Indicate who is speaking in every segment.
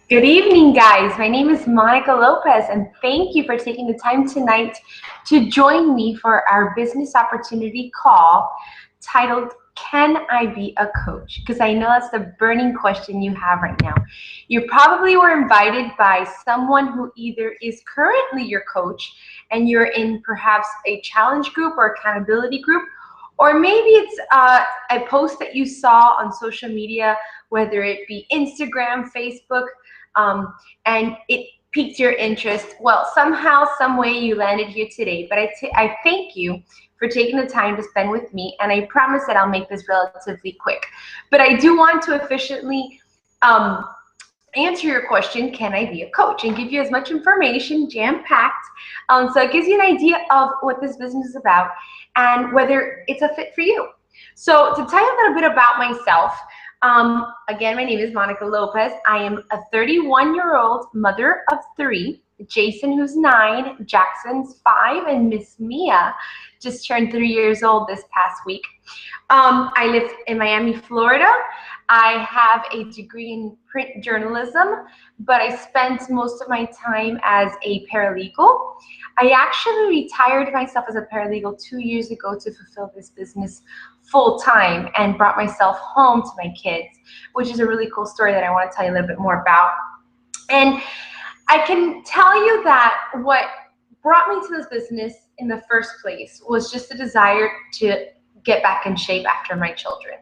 Speaker 1: Good evening, guys. My name is Monica Lopez, and thank you for taking the time tonight to join me for our business opportunity call titled, Can I Be a Coach? Because I know that's the burning question you have right now. You probably were invited by someone who either is currently your coach and you're in perhaps a challenge group or accountability group, or maybe it's a post that you saw on social media, whether it be Instagram, Facebook, and it piqued your interest. Well, somehow, some way you landed here today, but I thank you for taking the time to spend with me, and I promise that I'll make this relatively quick. But I do want to efficiently answer your question, can I be a coach? And give you as much information, jam-packed, so it gives you an idea of what this business is about and whether it's a fit for you. So to tell you a little bit about myself, again, my name is Monica Lopez. I am a 31-year-old mother of three. Jason, who's 9, Jackson's 5, and Miss Mia just turned 3 years old this past week. I live in Miami, Florida. I have a degree in print journalism, but I spent most of my time as a paralegal. I actually retired myself as a paralegal 2 years ago to fulfill this business full time and brought myself home to my kids, which is a really cool story that I want to tell you a little bit more about. And I can tell you that what brought me to this business in the first place was just a desire to get back in shape after my children.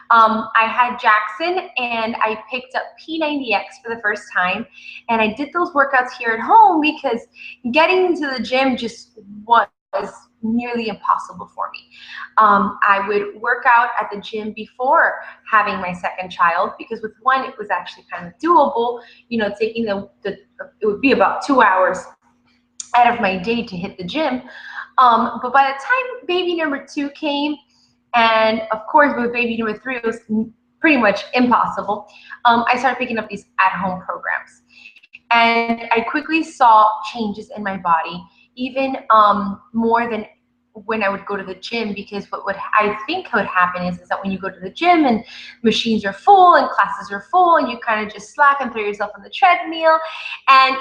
Speaker 1: I had Jackson and I picked up P90X for the first time, and I did those workouts here at home because getting into the gym just was nearly impossible for me. I would work out at the gym before having my second child because with one it was actually kind of doable, taking it would be about 2 hours out of my day to hit the gym. But by the time baby number 2 came, and of course with baby number 3 it was pretty much impossible, I started picking up these at-home programs. And I quickly saw changes in my body, even more than when I would go to the gym, because I think would happen is that when you go to the gym and machines are full and classes are full and you kind of just slack and throw yourself on the treadmill, and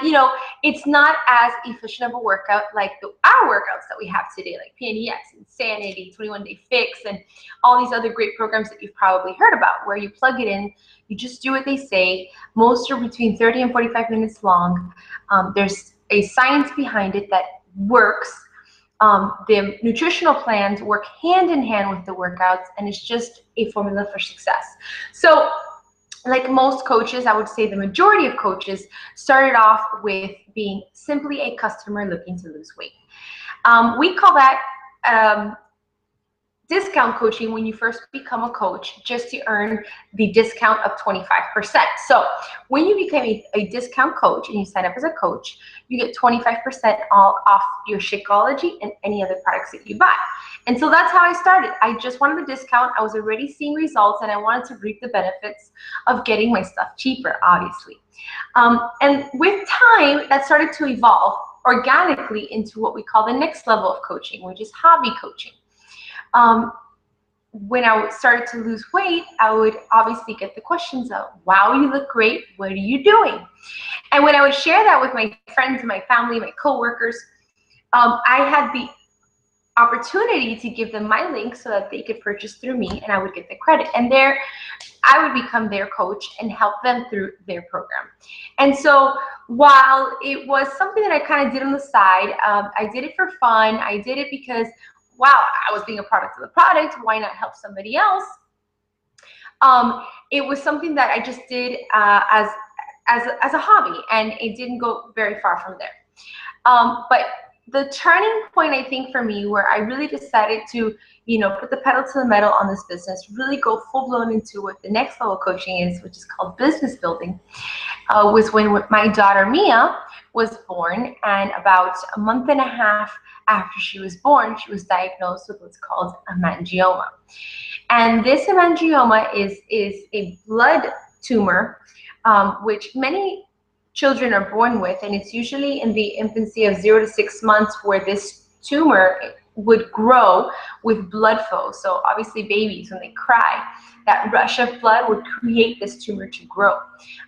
Speaker 1: it's not as efficient of a workout like our workouts that we have today, like PNEX, Insanity, 21 Day Fix, and all these other great programs that you've probably heard about, where you plug it in, you just do what they say. Most are between 30 and 45 minutes long. There's a science behind it that works. The nutritional plans work hand in hand with the workouts, and it's just a formula for success. So like most coaches, I would say the majority of coaches started off with being simply a customer looking to lose weight. We call that discount coaching when you first become a coach, just to earn the discount of 25%. So when you become a discount coach and you sign up as a coach, you get 25% all off your Shakeology and any other products that you buy. And so that's how I started. I just wanted a discount. I was already seeing results, and I wanted to reap the benefits of getting my stuff cheaper, obviously. And with time, that started to evolve organically into what we call the next level of coaching, which is hobby coaching. When I started to lose weight, I would obviously get the questions of, wow, you look great, what are you doing? And when I would share that with my friends, my family, my coworkers, I had the opportunity to give them my link so that they could purchase through me and I would get the credit. And there, I would become their coach and help them through their program. And so while it was something that I kind of did on the side, I did it for fun. I did it because, wow, I was being a product of the product. Why not help somebody else? It was something that I just did as a hobby, and it didn't go very far from there. But the turning point, I think, for me, where I really decided to, put the pedal to the metal on this business, really go full-blown into what the next level coaching is, which is called business building, was when my daughter Mia was born. And about a month and a half after she was born, she was diagnosed with what's called hemangioma. And this hemangioma is a blood tumor, which many children are born with, and it's usually in the infancy of 0 to 6 months where this tumor would grow with blood flow. So obviously babies, when they cry, that rush of blood would create this tumor to grow.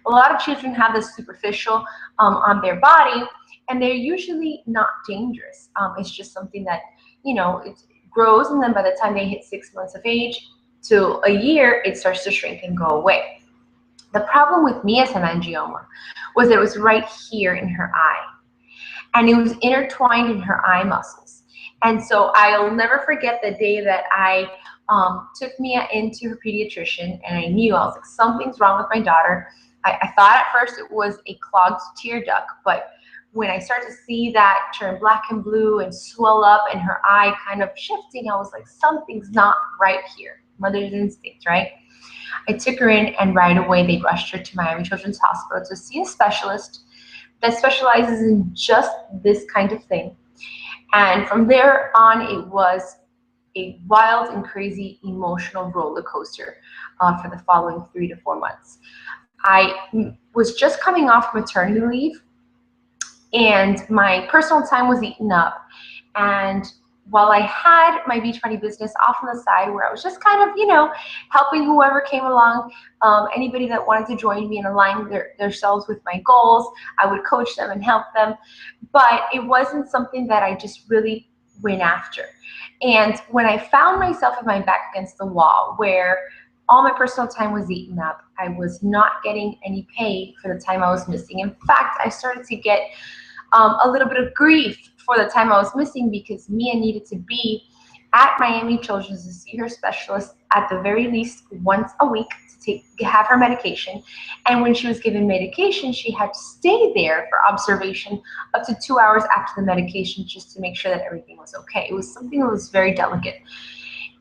Speaker 1: A lot of children have this superficial on their body, and they're usually not dangerous. It's just something that, you know, it grows, and then by the time they hit 6 months of age to a year, it starts to shrink and go away. The problem with Mia's hemangioma was it was right here in her eye, and it was intertwined in her eye muscles. And so I'll never forget the day that I took Mia into her pediatrician, and I knew, I was like, something's wrong with my daughter. I thought at first it was a clogged tear duct, but when I started to see that turn black and blue and swell up and her eye kind of shifting, I was like, something's not right here. Mother's instinct, right? I took her in, and right away they rushed her to Miami Children's Hospital to see a specialist that specializes in just this kind of thing. And from there on, it was a wild and crazy emotional roller coaster for the following 3 to 4 months. I was just coming off maternity leave, and my personal time was eaten up. And while I had my Beachbody business off on the side, where I was just kind of, you know, helping whoever came along, anybody that wanted to join me and align themselves with my goals, I would coach them and help them. But it wasn't something that I just really went after. And when I found myself with my back against the wall, where all my personal time was eaten up, I was not getting any pay for the time I was missing. In fact, I started to get a little bit of grief for the time I was missing, because Mia needed to be at Miami Children's to see her specialist at the very least once a week to have her medication. And when she was given medication, she had to stay there for observation up to 2 hours after the medication, just to make sure that everything was okay. It was something that was very delicate.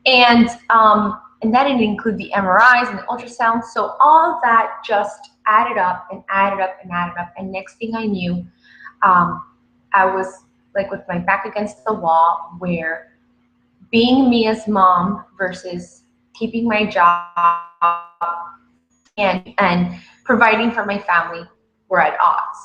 Speaker 1: And that didn't include the MRIs and the ultrasounds. So all of that just added up and added up and added up. And next thing I knew, I was like with my back against the wall, where being Mia's mom versus keeping my job and providing for my family were at odds.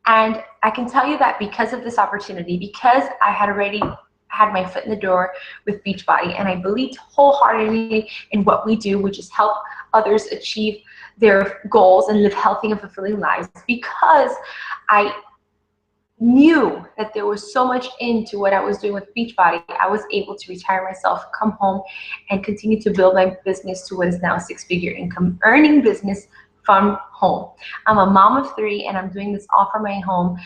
Speaker 1: And I can tell you that because of this opportunity, because I had already had my foot in the door with Beachbody, and I believed wholeheartedly in what we do, which is help others achieve their goals and live healthy and fulfilling lives, because I knew that there was so much into what I was doing with Beachbody, I was able to retire myself, come home, and continue to build my business to what is now a 6-figure income earning business from home. I'm a mom of 3, and I'm doing this all from my home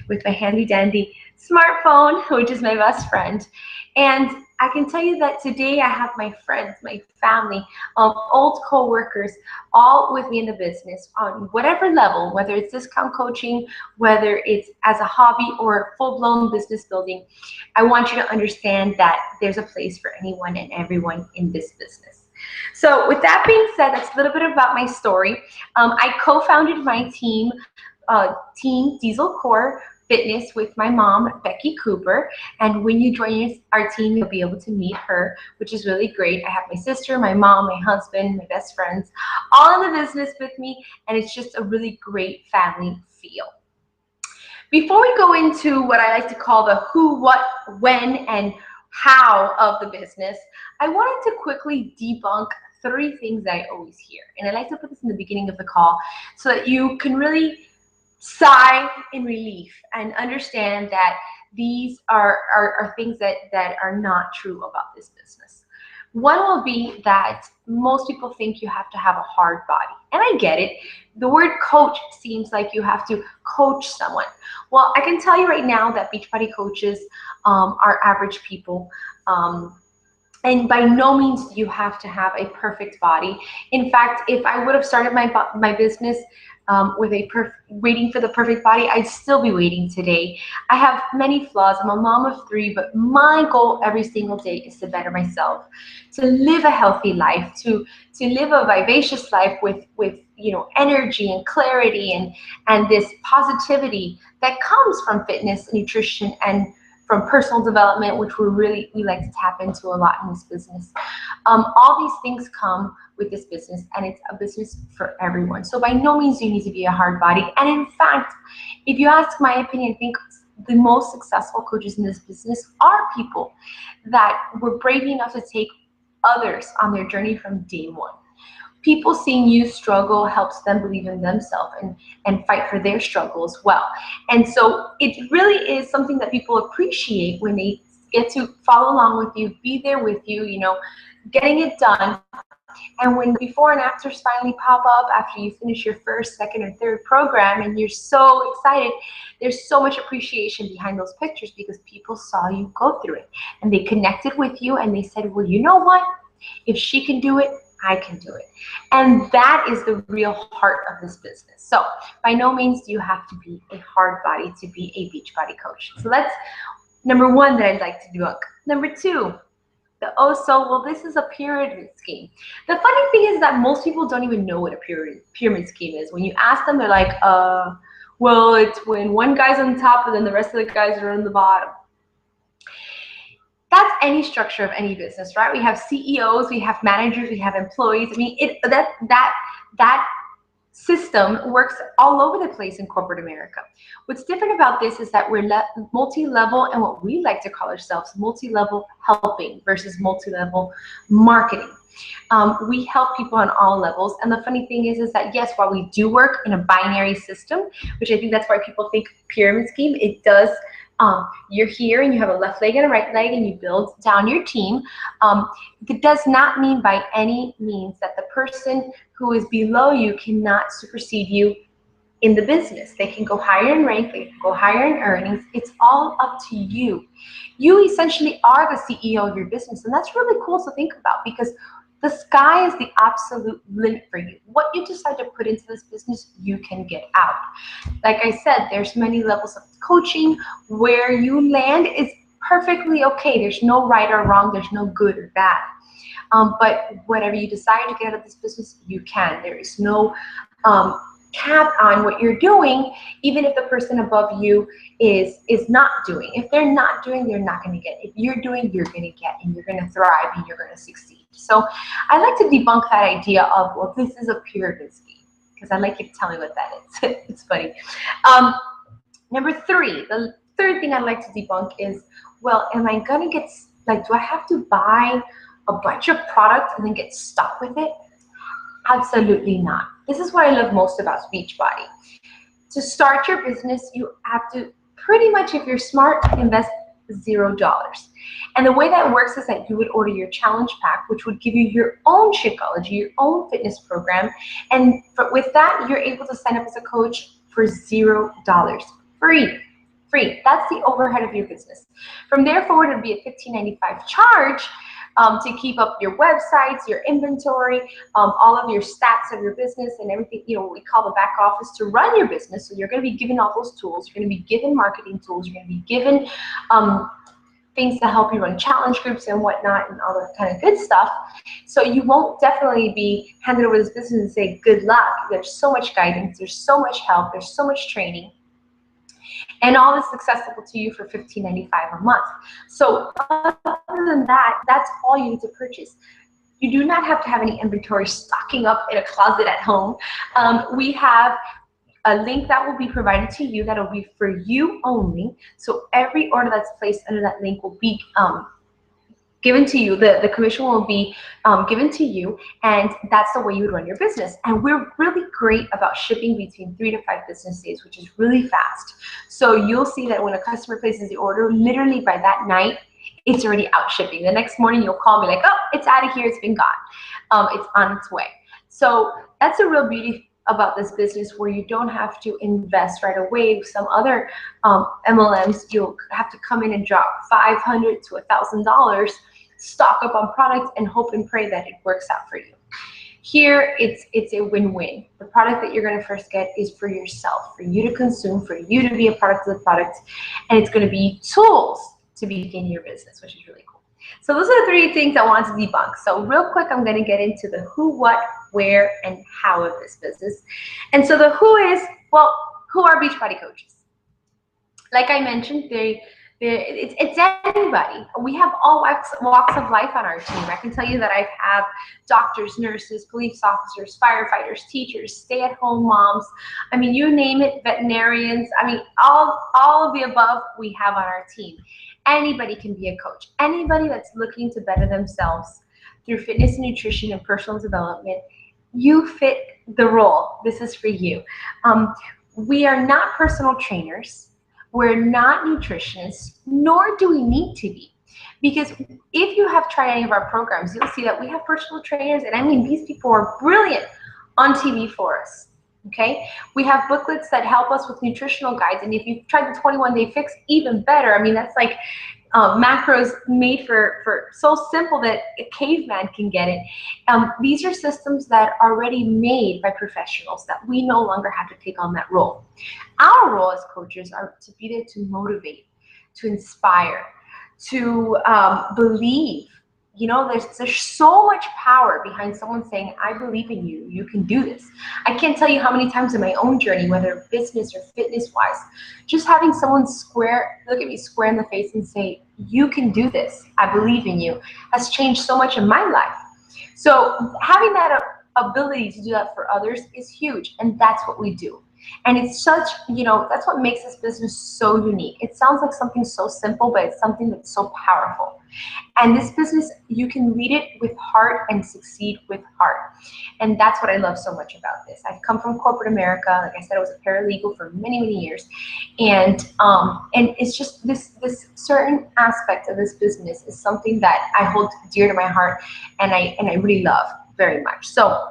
Speaker 1: with my handy dandy smartphone, which is my best friend. And I can tell you that today I have my friends, my family, old co-workers, all with me in the business on whatever level, whether it's discount coaching, whether it's as a hobby or full-blown business building. I want you to understand that there's a place for anyone and everyone in this business. So with that being said, that's a little bit about my story. I co-founded my team, Team Diesel Core Fitness, with my mom, Becky Cooper. And when you join our team, you'll be able to meet her, which is really great. I have my sister, my mom, my husband, my best friends, all in the business with me. And it's just a really great family feel. Before we go into what I like to call the who, what, when, and how of the business, I wanted to quickly debunk 3 things that I always hear. And I like to put this in the beginning of the call so that you can really sigh in relief and understand that these are things that are not true about this business. One will be that most people think you have to have a hard body. And I get it. The word coach seems like you have to coach someone. Well, I can tell you right now that Beachbody coaches are average people. And by no means do you have to have a perfect body. In fact, if I would have started my business with waiting for the perfect body, I'd still be waiting today. I have many flaws. I'm a mom of 3, but my goal every single day is to better myself, to live a healthy life, to live a vivacious life with energy and clarity and this positivity that comes from fitness, nutrition, and from personal development, which we like to tap into a lot in this business. All these things come with this business, and it's a business for everyone. So by no means do you need to be a hard body. And in fact, if you ask my opinion, I think the most successful coaches in this business are people that were brave enough to take others on their journey from day one. People seeing you struggle helps them believe in themselves and fight for their struggle as well. And so it really is something that people appreciate when they get to follow along with you, be there with you, you know, getting it done. And when before and afters finally pop up after you finish your first, second, or third program and you're so excited, there's so much appreciation behind those pictures because people saw you go through it and they connected with you and they said, well, you know what? If she can do it, I can do it. And that is the real heart of this business. So by no means do you have to be a hard body to be a Beachbody coach. So that's number one that I'd like to debunk. Number two, the well, this is a pyramid scheme. The funny thing is that most people don't even know what a pyramid scheme is. When you ask them, they're like, well, it's when one guy's on top and then the rest of the guys are on the bottom. That's any structure of any business, right? We have CEOs, we have managers, we have employees. I mean, that system works all over the place in corporate America. What's different about this is that we're multi-level, and what we like to call ourselves multi-level helping versus multi-level marketing. We help people on all levels, and the funny thing is that yes, while we do work in a binary system, which I think that's why people think pyramid scheme, it does. You're here and you have a left leg and a right leg and you build down your team. It does not mean by any means that the person who is below you cannot supersede you in the business. They can go higher in rank, they can go higher in earnings. It's all up to you. You essentially are the CEO of your business, and that's really cool to think about because the sky is the absolute limit for you. What you decide to put into this business, you can get out. Like I said, there's many levels of coaching. Where you land is perfectly okay. There's no right or wrong. There's no good or bad. But whatever you decide to get out of this business, you can. There is no cap on what you're doing, even if the person above you is not doing. If they're not doing, they're not going to get. If you're doing, you're going to get, and you're going to thrive, and you're going to succeed. So I like to debunk that idea of, well, this is a pyramid scheme, because I like you to tell me what that is. It's funny. Number three, the third thing I'd like to debunk is, well, am I going to get, like, do I have to buy a bunch of products and then get stuck with it? Absolutely not. This is what I love most about Beachbody. To start your business, you have to pretty much, if you're smart, invest $0. And the way that works is that you would order your challenge pack, which would give you your own Shakeology, your own fitness program. And with that, you're able to sign up as a coach for $0. Free. That's the overhead of your business. From there forward, it would be a $15.95 charge to keep up your websites, your inventory, all of your stats of your business and everything, you know, what we call the back office to run your business. So you're going to be given all those tools. You're going to be given marketing tools. You're going to be given things to help you run challenge groups and whatnot and all that kind of good stuff. So you won't definitely be handed over this business and say, good luck. There's so much guidance. There's so much help. There's so much training. And all this accessible to you for $15.95 a month. So other than that, that's all you need to purchase. You do not have to have any inventory stocking up in a closet at home. We have a link that will be provided to you that will be for you only. So every order that's placed under that link will be given to you. The commission will be given to you, and that's the way you would run your business. And we're really great about shipping between 3 to 5 business days, which is really fast. So you'll see that when a customer places the order, literally by that night, it's already out shipping. The next morning, you'll call me like, oh, it's out of here, it's been gone. It's on its way. So that's a real beauty about this business, where you don't have to invest right away. Some other MLMs, you'll have to come in and drop $500 to $1,000, stock up on products, and hope and pray that it works out for you. Here, it's a win-win. The product that you're going to first get is for yourself, for you to consume, for you to be a product of the product, and it's going to be tools to begin your business, which is really cool. So those are the 3 things I wanted to debunk. So real quick, I'm going to get into the who, what, where, and how of this business. And so the who is, well, who are Beachbody coaches? Like I mentioned, It's anybody. We have all walks of life on our team. I can tell you that I have doctors, nurses, police officers, firefighters, teachers, stay-at-home moms. I mean, you name it, veterinarians. I mean, all of the above we have on our team. Anybody can be a coach. Anybody that's looking to better themselves through fitness and nutrition and personal development, you fit the role. This is for you. We are not personal trainers. We're not nutritionists, nor do we need to be. Because if you have tried any of our programs, you'll see that we have personal trainers, and I mean, these people are brilliant on TV for us. Okay, we have booklets that help us with nutritional guides, and if you've tried the 21-day fix, even better. I mean, that's like macros made for so simple that a caveman can get it. These are systems that are already made by professionals that we no longer have to take on that role. Our role as coaches are to be there to motivate, to inspire, to believe. You know, there's so much power behind someone saying, I believe in you, you can do this. I can't tell you how many times in my own journey, whether business or fitness wise, just having someone look at me square in the face and say, you can do this, I believe in you, has changed so much in my life. So having that ability to do that for others is huge, and that's what we do. And it's such, you know, that's what makes this business so unique. It sounds like something so simple, but it's something that's so powerful. And this business, you can lead it with heart and succeed with heart. And that's what I love so much about this. I've come from corporate America. Like I said, I was a paralegal for many, many years. And it's just this certain aspect of this business is something that I hold dear to my heart, and I really love very much. So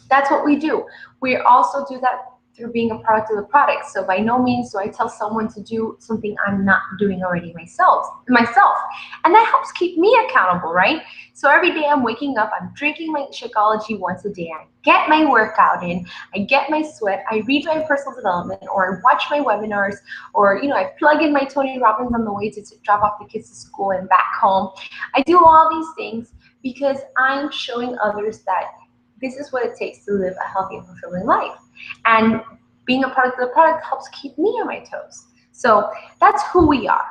Speaker 1: that's what we do. We also do that through being a product of the product. So by no means do I tell someone to do something I'm not doing already myself. And that helps keep me accountable, right? So every day I'm waking up, I'm drinking my Shakeology once a day. I get my workout in, I get my sweat, I read my personal development, or I watch my webinars, or I plug in my Tony Robbins on the way to drop off the kids to school and back home. I do all these things because I'm showing others that this is what it takes to live a healthy and fulfilling life. And being a product of the product helps keep me on my toes. So that's who we are.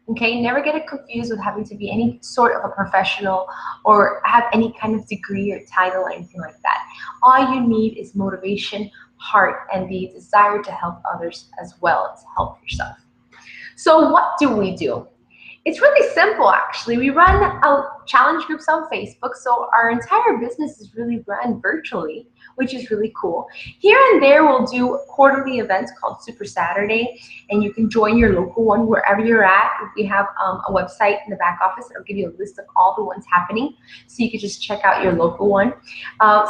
Speaker 1: Okay, never get it confused with having to be any sort of a professional or have any kind of degree or title or anything like that. All you need is motivation, heart, and the desire to help others as well as help yourself. So what do we do? It's really simple, actually. We run challenge groups on Facebook, so our entire business is really run virtually, which is really cool. Here and there, we'll do quarterly events called Super Saturday, and you can join your local one wherever you're at. We have a website in the back office that'll give you a list of all the ones happening, so you can just check out your local one.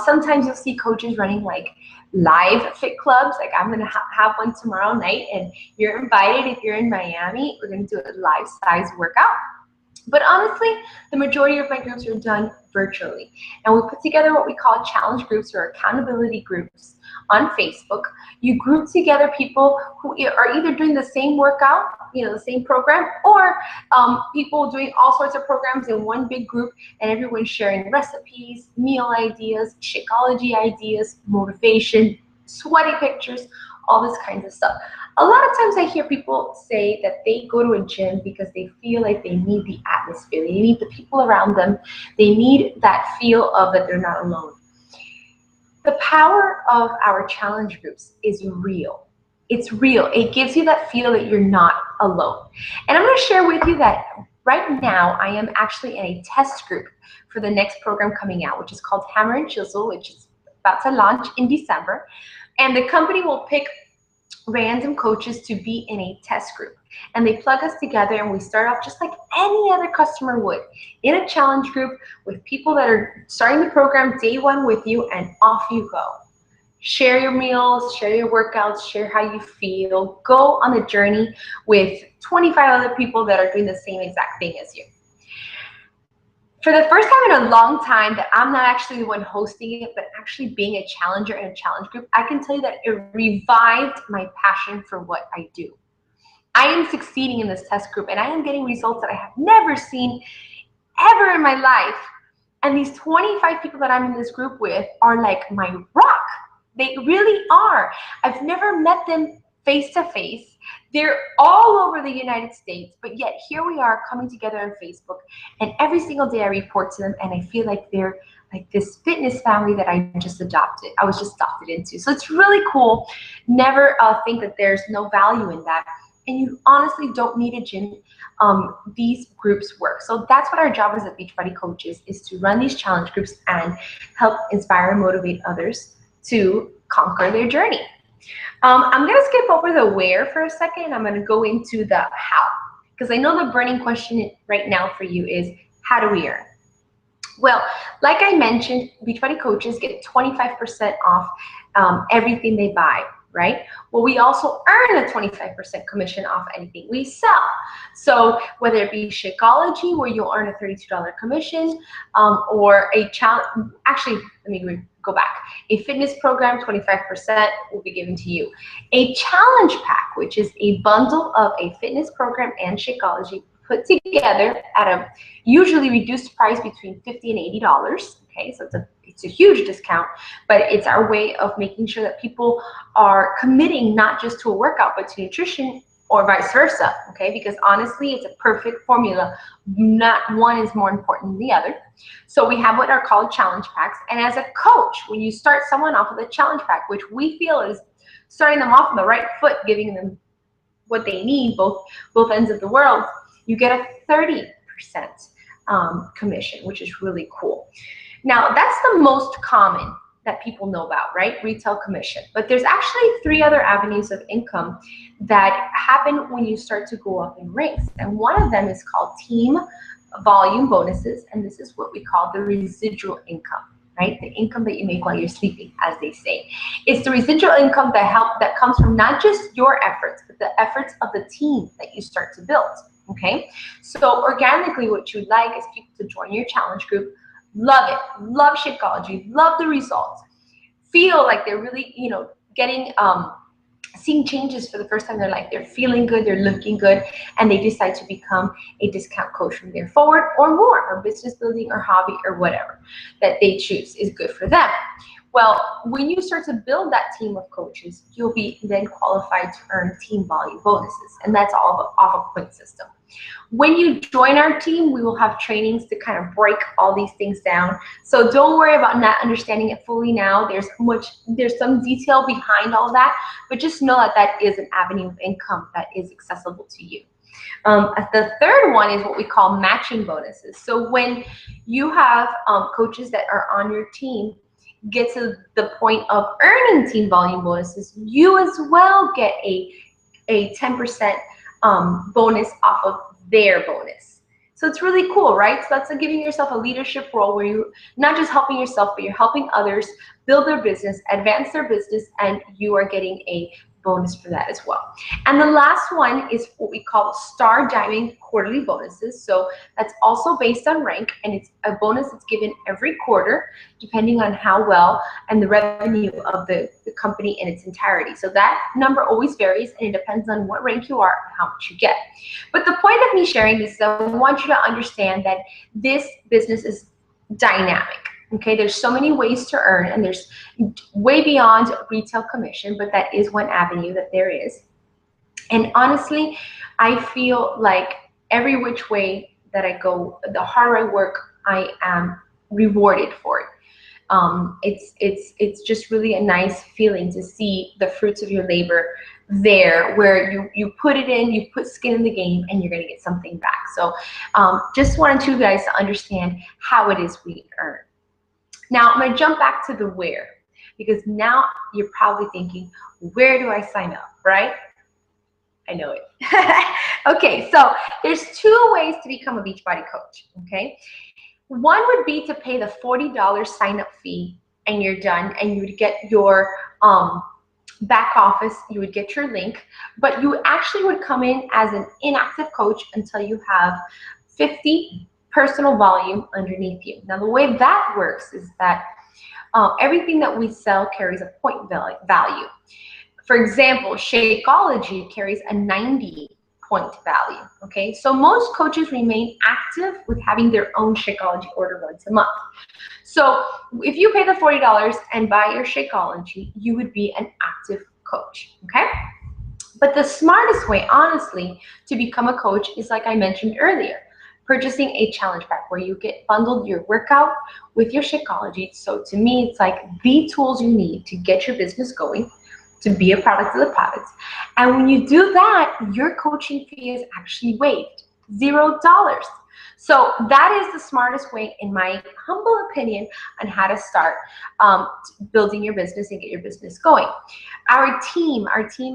Speaker 1: Sometimes you'll see coaches running like live fit clubs. Like I'm gonna have one tomorrow night, and you're invited if you're in Miami. We're gonna do a live size workout. But honestly, the majority of my groups are done virtually. And we put together what we call challenge groups or accountability groups on Facebook. You group together people who are either doing the same workout, the same program, or people doing all sorts of programs in one big group, and everyone's sharing recipes, meal ideas, Shakeology ideas, motivation, sweaty pictures, all this kinds of stuff. A lot of times I hear people say that they go to a gym because they feel like they need the atmosphere, they need the people around them, they need that feel of that they're not alone. The power of our challenge groups is real. It's real. It gives you that feel that you're not alone. And I'm going to share with you that right now I am actually in a test group for the next program coming out, which is called Hammer and Chisel, which is about to launch in December. And the company will pick random coaches to be in a test group, and they plug us together, and we start off just like any other customer would in a challenge group with people that are starting the program day one with you, and off you go. Share your meals, share your workouts, share how you feel, go on a journey with 25 other people that are doing the same exact thing as you. For the first time in a long time that I'm not actually the one hosting it, but actually being a challenger in a challenge group, I can tell you that it revived my passion for what I do. I am succeeding in this test group, and I am getting results that I have never seen ever in my life. And these 25 people that I'm in this group with are like my rock. They really are. I've never met them face to face. They're all over the United States, but yet here we are coming together on Facebook, and every single day I report to them, and I feel like they're like this fitness family that I just adopted. I was just adopted into. So it's really cool. Never think that there's no value in that. And you honestly don't need a gym. These groups work. So that's what our job as a Beachbody coaches is, to run these challenge groups and help inspire and motivate others to conquer their journey. I'm going to skip over the where for a second. I'm going to go into the how, because I know the burning question right now for you is, how do we earn? Well, like I mentioned, Beachbody coaches get 25% off everything they buy, right? Well, we also earn a 25% commission off anything we sell. So whether it be Shakeology, where you'll earn a $32 commission, or a challenge, actually, let me go back. A fitness program, 25% will be given to you. A challenge pack, which is a bundle of a fitness program and Shakeology put together at a usually reduced price between $50 and $80. Okay, so it's a huge discount, but it's our way of making sure that people are committing not just to a workout, but to nutrition, or vice versa. Okay, because honestly, it's a perfect formula. Not one is more important than the other. So we have what are called challenge packs, and as a coach, when you start someone off with a challenge pack, which we feel is starting them off on the right foot, giving them what they need, both ends of the world, you get a 30% commission, which is really cool. Now, that's the most common that people know about, right? Retail commission. But there's actually 3 other avenues of income that happen when you start to go up in ranks. And one of them is called team volume bonuses. And this is what we call the residual income, right? The income that you make while you're sleeping, as they say. It's the residual income that comes from not just your efforts, but the efforts of the team that you start to build. Okay, so organically, what you'd like is people to join your challenge group, love it, love Shakeology, love the results, feel like they're really, getting, seeing changes for the first time in their life. They're feeling good, they're looking good, and they decide to become a discount coach from there forward, or more, or business building, or hobby, or whatever that they choose is good for them. Well, when you start to build that team of coaches, you'll be then qualified to earn team volume bonuses, and that's all off a point system. When you join our team, we will have trainings to kind of break all these things down. So don't worry about not understanding it fully now. There's some detail behind all that, but just know that that is an avenue of income that is accessible to you. The third one is what we call matching bonuses. So when you have coaches that are on your team get to the point of earning team volume bonuses, you as well get a 10% bonus off of their bonus. So it's really cool, right? So that's like giving yourself a leadership role where you're not just helping yourself, but you're helping others build their business, advance their business, and you are getting a bonus for that as well. And the last one is what we call Star Diamond quarterly bonuses. So that's also based on rank, and it's a bonus that's given every quarter depending on how well and the revenue of the company in its entirety. So that number always varies, and it depends on what rank you are and how much you get. But the point of me sharing this is I want you to understand that this business is dynamic. Okay, there's so many ways to earn, and there's way beyond retail commission, but that is one avenue that there is. And honestly, I feel like every which way that I go, the harder I work, I am rewarded for it. It's just really a nice feeling to see the fruits of your labor there, where you put it in, you put skin in the game, and you're going to get something back. So just wanted you guys to understand how it is we earn. Now, I'm going to jump back to the where, because now you're probably thinking, where do I sign up, right? I know it. Okay, so there's 2 ways to become a Beachbody coach, okay? One would be to pay the $40 sign-up fee, and you're done, and you would get your back office, you would get your link, but you actually would come in as an inactive coach until you have 50 personal volume underneath you. Now, the way that works is that everything that we sell carries a point value. For example, Shakeology carries a 90-point value. Okay, so most coaches remain active with having their own Shakeology order once a month. So if you pay the $40 and buy your Shakeology, you would be an active coach. Okay. But the smartest way, honestly, to become a coach is, like I mentioned earlier, purchasing a challenge pack where you get bundled your workout with your Shakeology. So to me, it's like the tools you need to get your business going, to be a product of the products. And when you do that, your coaching fee is actually waived, $0. So that is the smartest way, in my humble opinion, on how to start building your business and get your business going. Our team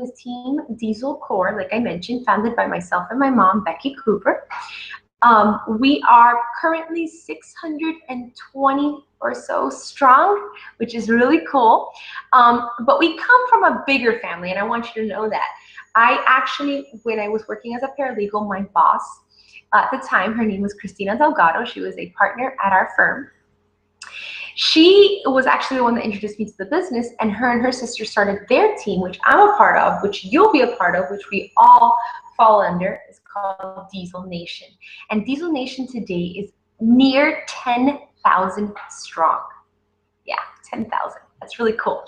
Speaker 1: is Team Diesel Core, like I mentioned, founded by myself and my mom, Becky Cooper. We are currently 620 or so strong, which is really cool. But we come from a bigger family, and I want you to know that. I actually, when I was working as a paralegal, my boss at the time, her name was Christina Delgado. She was a partner at our firm. She was actually the one that introduced me to the business, and her sister started their team, which I'm a part of, which you'll be a part of, which we all fall under. It's called Diesel Nation. And Diesel Nation today is near 10,000 strong. Yeah, 10,000. That's really cool.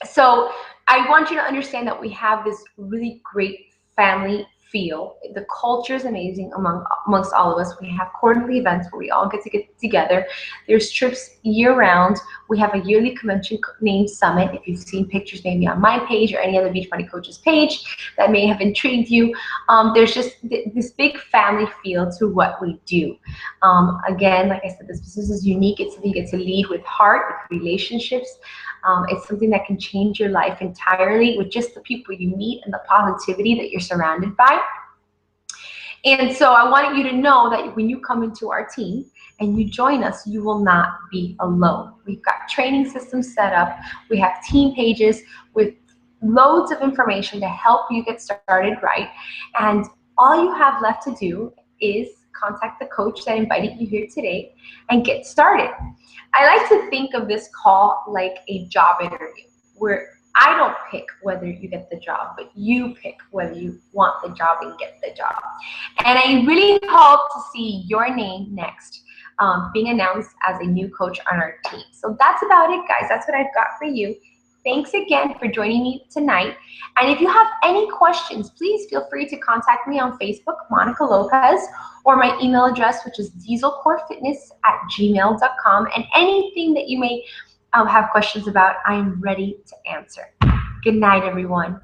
Speaker 1: So I want you to understand that we have this really great family feel. The culture is amazing amongst all of us. We have quarterly events where we all get together. There's trips year round. We have a yearly convention named Summit. If you've seen pictures maybe on my page or any other Beachbody Coaches page that may have intrigued you, there's just this big family feel to what we do. Again, like I said, this business is unique. It's something you get to lead with heart, with relationships. It's something that can change your life entirely with just the people you meet and the positivity that you're surrounded by. And so I wanted you to know that when you come into our team and you join us, you will not be alone. We've got training systems set up. We have team pages with loads of information to help you get started right. And all you have left to do is contact the coach that invited you here today and get started. I like to think of this call like a job interview, where I don't pick whether you get the job, but you pick whether you want the job and get the job. And I really hope to see your name next, being announced as a new coach on our team. So that's about it, guys. That's what I've got for you. Thanks again for joining me tonight. And if you have any questions, please feel free to contact me on Facebook, Monica Lopez, or my email address, which is dieselcorefitness@gmail.com. And anything that you may have questions about, I am ready to answer. Good night, everyone.